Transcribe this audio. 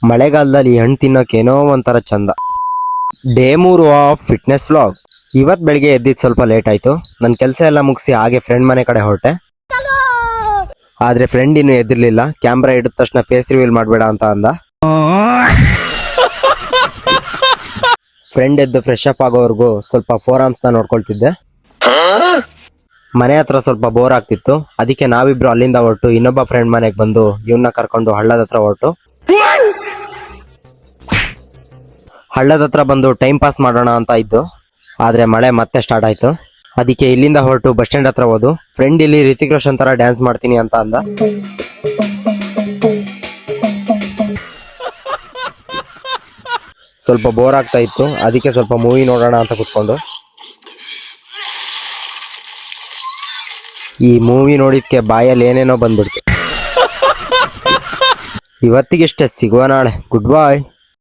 ಮಳೆಗಾಲದಲ್ಲಿ ಹಣ್ಣು ತಿನ್ನೋಕೇನೋ ಒಂಥರ ಚಂದ. Day 3 of fitness vlog. ಇವತ್ತು ಬೆಳಿಗ್ಗೆ ಎದ್ದಿದ್ದು ಸ್ವಲ್ಪ ಲೇಟ್ ಆಯ್ತು. ನನ್ನ ಕೆಲಸ ಎಲ್ಲ ಮುಗಿಸಿ ಹಾಗೆ ಫ್ರೆಂಡ್ ಮನೆ ಕಡೆ ಹೊರಟೆ. ಆದ್ರೆ ಫ್ರೆಂಡ್ ಇನ್ನು ಎದ್ದಿರ್ಲಿಲ್ಲ. ಕ್ಯಾಮ್ರಾ ಹಿಡಿದ ತಕ್ಷಣ ಫೇಸ್ ರಿವೀಲ್ ಮಾಡಬೇಡ ಅಂತ ಅಂದ. ಫ್ರೆಂಡ್ ಎದ್ದು ಫ್ರೆಶ್ ಅಪ್ ಆಗೋವರೆಗೂ ಸ್ವಲ್ಪ ಫೋರ್ ಆರ್ಮ್ಸ್ನ ನೋಡ್ಕೊಳ್ತಿದ್ದೆ. ಮನೆ ಹತ್ರ ಸ್ವಲ್ಪ ಬೋರ್ ಆಗ್ತಿತ್ತು. ಅದಕ್ಕೆ ನಾವಿಬ್ರು ಅಲ್ಲಿಂದ ಹೊರಟು ಇನ್ನೊಬ್ಬ ಫ್ರೆಂಡ್ ಮನೆಗೆ ಬಂದು ಇವನ್ನ ಕರ್ಕೊಂಡು ಹಳ್ಳದ ಹತ್ರ ಬಂದು ಟೈಮ್ ಪಾಸ್ ಮಾಡೋಣ ಅಂತ ಇದ್ದು. ಆದ್ರೆ ಮಳೆ ಮತ್ತೆ ಸ್ಟಾರ್ಟ್ ಆಯ್ತು. ಅದಕ್ಕೆ ಇಲ್ಲಿಂದ ಹೊರಟು ಬಸ್ ಸ್ಟ್ಯಾಂಡ್ ಹತ್ರ ಹೋದು. ಫ್ರೆಂಡ್ ಇಲ್ಲಿ ರಿತಿಕ್ ರೋಷನ್ ತರ ಡ್ಯಾನ್ಸ್ ಮಾಡ್ತೀನಿ ಅಂತ ಅಂದ. ಸ್ವಲ್ಪ ಬೋರ್ ಆಗ್ತಾ ಇತ್ತು. ಅದಕ್ಕೆ ಸ್ವಲ್ಪ ಮೂವಿ ನೋಡೋಣ ಅಂತ ಕುತ್ಕೊಂಡು ಈ ಮೂವಿ ನೋಡಿದ್ಕೆ ಬಾಯಲ್ಲಿ ಏನೇನೋ ಬಂದ್ಬಿಡ್ತು. ಇವತ್ತಿಗಿಷ್ಟೇ, ಸಿಗುವ ನಾಳೆ. Good bye.